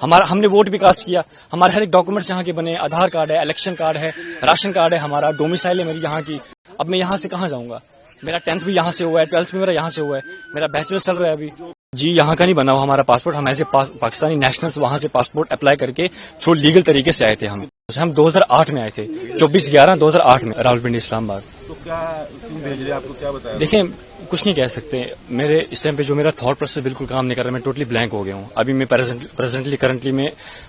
ہم نے ووٹ بھی کاسٹ کیا. ہمارے ہر ایک ڈاکومنٹس یہاں کے بنے, آدھار کارڈ ہے, الیکشن کارڈ ہے, راشن کارڈ ہے, ہمارا ڈومیسائل ہے میری یہاں کی. اب میں یہاں سے کہاں جاؤں گا؟ میرا 10th بھی یہاں سے ہوا ہے, 12th بھی میرا یہاں سے ہوا ہے, میرا بیچلر چل رہا ہے ابھی. جی یہاں کا نہیں بنا ہوا ہمارا پاسپورٹ. ہم ایز اے پاکستانی نیشنلز وہاں سے پاسپورٹ اپلائی کر کے تھرو لیگل طریقے سے آئے تھے. ہم 2008 میں آئے تھے, 24/11/2008 میں راولپنڈی اسلام آباد. تو کیا کیوں بھیج رہے ہیں؟ آپ کو کیا بتایا؟ دیکھیں کچھ نہیں کہہ سکتے. میرے اس ٹائم پہ جو میرا تھاٹ پروسیس بالکل کام نہیں کر رہا, میں ٹوٹلی بلینک ہو گیا ہوں. ابھی میں کرنٹلی میں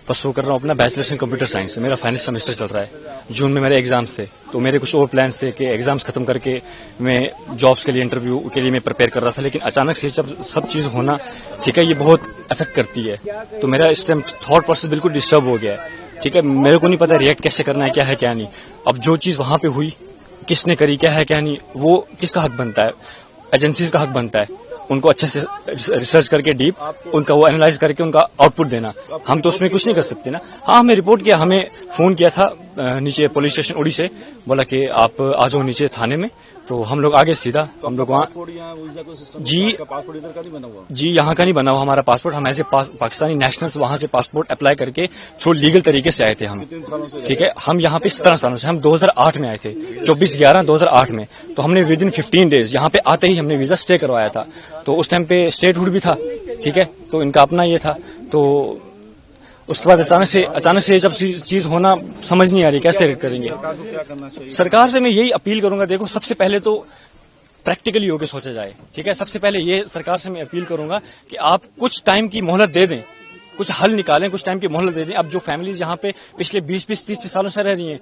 پرسو کر رہا ہوں اپنا بیچلرس ان کمپیوٹر سائنس. میرا فائنل سیمسٹر چل رہا ہے. جون میں میرے ایگزامس تھے, تو میرے کچھ اور پلانس تھے کہ ایگزامس ختم کر کے میں جابس کے لیے انٹرویو کے لیے میں پریپیئر کر رہا تھا. لیکن اچانک سے جب سب چیز ہونا ٹھیک ہے, یہ بہت افیکٹ کرتی ہے. تو میرا اس ٹائم تھاٹ پروسیس بالکل ڈسٹرب ہو گیا ہے. ٹھیک ہے, میرے کو نہیں پتا ریئیکٹ کیسے کرنا ہے, کیا ہے کیا نہیں. اب جو چیز وہاں پہ ہوئی, کس نے کری, کیا ہے کیا نہیں, وہ کس کا حق بنتا ہے؟ ایجنسیز کا حق بنتا ہے ان کو اچھے سے ریسرچ کر کے ڈیپ ان کا وہ اینالائز کر کے ان کا آؤٹ پٹ دینا. ہم تو اس میں کچھ نہیں کر سکتے نا. ہاں ہمیں رپورٹ کیا, ہمیں فون کیا تھا نیچے پولیس اسٹیشن اوڑی سے, بولا کہ آپ آ جاؤ نیچے تھانے میں. تو ہم لوگ آگے سیدھا ہم لوگ وہاں. جی یہاں کا نہیں بنا ہوا ہمارا پاسپورٹ. ہم ایز اے پاکستانی نیشنلز وہاں سے پاسپورٹ اپلائی کر کے تھرو لیگل طریقے سے آئے تھے. ٹھیک ہے, ہم یہاں پہ 17 سالوں سے, ہم 2008 میں آئے تھے, 24/11/2008 میں. تو ہم نے ودن 15 days یہاں پہ آتے ہی ہم نے ویزا اسٹے کروایا تھا. تو اس ٹائم پہ اسٹیٹ ہوڈ بھی تھا. ٹھیک ہے, تو ان کا اپنا یہ تھا. تو اس کے بعد اچانک سے جب چیز ہونا سمجھ نہیں آ رہی کیسے کریں گے. سرکار سے میں یہی اپیل کروں گا, دیکھو سب سے پہلے تو پریکٹیکلی ہو کے سوچا جائے. ٹھیک ہے, سب سے پہلے یہ سرکار سے میں اپیل کروں گا کہ آپ کچھ ٹائم کی مہلت دے دیں, کچھ حل نکالیں, کچھ ٹائم کی مہلت دے دیں. اب جو فیملیز یہاں پہ پچھلے 20-30 سالوں سے رہ رہی ہیں,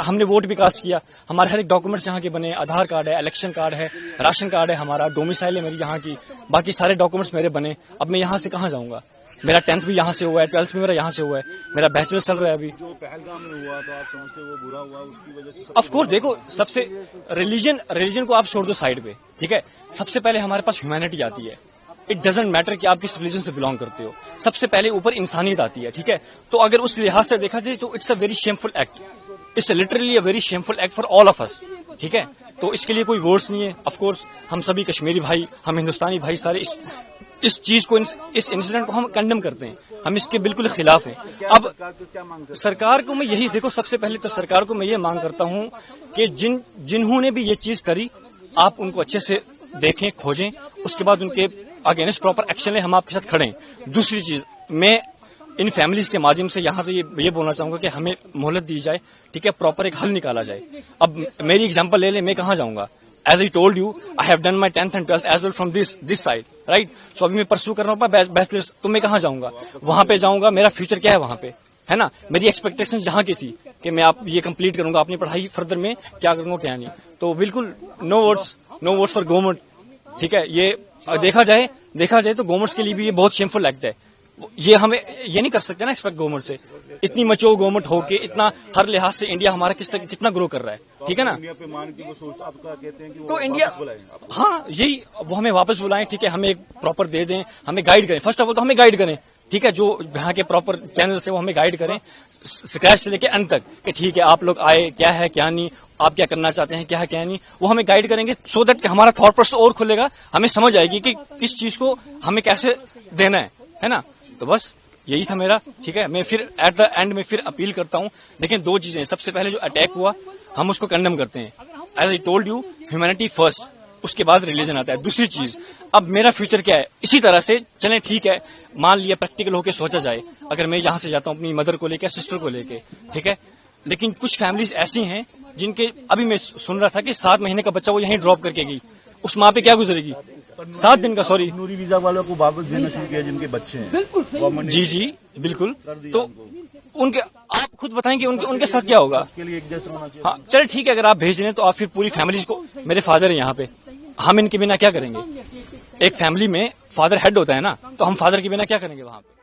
ہم نے ووٹ بھی کاسٹ کیا, ہمارے ہر ایک ڈاکومنٹس یہاں کے بنے, آدھار کارڈ ہے, الیکشن کارڈ ہے, راشن کارڈ ہے, ہمارا ڈومیسائل ہے میری یہاں کی, باقی سارے ڈاکومنٹس میرے بنے. اب میں یہاں سے کہاں جاؤں گا؟ میرا 10th بھی یہاں سے ہوا ہے, 12th بھی میرا یہاں سے ہوا ہے, میرا بیچلر چل رہا ہے ابھی. جو پہلگام میں ہوا تو آپ سمجھتے وہ برا ہوا, اس کی وجہ سے آف کورس دیکھو سب سے ریلیجن کو آپ چھوڑ دو سائڈ پہ. ٹھیک ہے, سب سے پہلے ہمارے پاس ہیومینٹی آتی ہے. اٹ ڈزنٹ میٹر کہ آپ کس ریلیجن سے بلانگ کرتے ہو, سب سے پہلے اوپر انسانیت آتی ہے. ٹھیک ہے, تو اگر اس لحاظ سے دیکھا جائے تو it's a very shameful act, it's literally a very shameful act for all of us. ٹھیک ہے, تو اس کے لیے کوئی ورڈس نہیں ہے. آف کورس ہم سبھی کشمیری بھائی, ہم ہندوستانی بھائی سارے اس چیز کو, اس انسیڈنٹ کو ہم کنڈم کرتے ہیں, ہم اس کے بالکل خلاف ہیں. اب سرکار کو میں یہی دیکھو, سب سے پہلے تو سرکار کو میں یہ مانگ کرتا ہوں کہ جنہوں نے بھی یہ چیز کری, آپ ان کو اچھے سے دیکھیں, کھوجیں, اس کے بعد ان کے اگینسٹ پراپر ایکشن لیں. ہم آپ کے ساتھ کھڑے ہیں. دوسری چیز, میں ان فیملیز کے مادھیم سے یہاں پہ یہ بولنا چاہوں گا کہ ہمیں مہلت دی جائے. ٹھیک ہے, پراپر ایک حل نکالا جائے. اب میری اگزامپل لے لیں, میں کہاں جاؤں گا؟ As I told you, I have done my 10th and 12th as well from this side, right? So ابھی میں پرسو کر رہا ہوں بیچلرس, تو میں کہاں جاؤں گا؟ وہاں پہ جاؤں گا, میرا فیوچر کیا ہے وہاں پہ, ہے نا؟ میری ایکسپیکٹیشن جہاں کی تھی کہ میں آپ یہ کمپلیٹ کروں گا, اپنی پڑھائی فردر میں کیا کروں گا کیا نہیں. تو بالکل نو ووٹس فار گورنمنٹ. ٹھیک ہے, یہ دیکھا جائے تو گورنمنٹس کے لیے بھی یہ بہت شیمفل ایکٹ ہے. یہ ہمیں یہ نہیں کر سکتے نا ایکسپیکٹ گورنمنٹ سے, اتنی مچور گورنمنٹ ہو کے, اتنا ہر لحاظ سے انڈیا ہمارا کتنا گرو کر رہا ہے. ٹھیک ہے نا, تو انڈیا ہاں یہی وہ ہمیں واپس بلائیں. ٹھیک ہے, ہمیں ایک پراپر دے دیں, ہمیں گائیڈ کریں. فرسٹ آف آل تو ہمیں گائیڈ کریں. ٹھیک ہے, جو یہاں کے پراپر چینل سے وہ ہمیں گائیڈ کریں اسکریچ سے لے کے اینڈ تک, کہ ٹھیک ہے آپ لوگ آئے, کیا ہے کیا نہیں, آپ کیا کرنا چاہتے ہیں, کیا ہے کیا نہیں, وہ ہمیں گائیڈ کریں گے. سو دیٹ کہ ہمارا تھاٹ پروسیس اور کھلے گا, ہمیں سمجھ آئے گی کہ کس چیز کو ہمیں کیسے دینا ہے نا. تو بس یہی تھا میرا. ٹھیک ہے, میں پھر ایٹ دا اینڈ میں پھر اپیل کرتا ہوں. دیکھیں دو چیزیں, سب سے پہلے جو اٹیک ہوا ہم اس کو کنڈم کرتے ہیں, as I told you, humanity first, اس کے بعد ریلیجن آتا ہے. دوسری چیز, اب میرا فیوچر کیا ہے, اسی طرح سے چلیں. ٹھیک ہے, مان لیا پریکٹیکل ہو کے سوچا جائے, اگر میں یہاں سے جاتا ہوں اپنی مدر کو لے کے, سسٹر کو لے کے. ٹھیک ہے, لیکن کچھ فیملیز ایسی ہیں جن کے, ابھی میں سن رہا تھا کہ 7 مہینے کا بچہ وہ یہیں ڈراپ کر کے گئی, اس ماں پہ کیا گزرے گی؟ 7 دن کا, سوری, نوری ویزا والوں کو واپس دینا شروع کیا جن کے بچے ہیں. جی بالکل. تو ان کے آپ خود بتائیں کہ ان کے ساتھ کیا ہوگا. ہاں چلے ٹھیک ہے, اگر آپ بھیج رہے ہیں تو آپ پھر پوری فیملیز کو, میرے فادر ہیں یہاں پہ, ہم ان کے بنا کیا کریں گے؟ ایک فیملی میں فادر ہیڈ ہوتا ہے نا, تو ہم فادر کے بنا کیا کریں گے وہاں پہ؟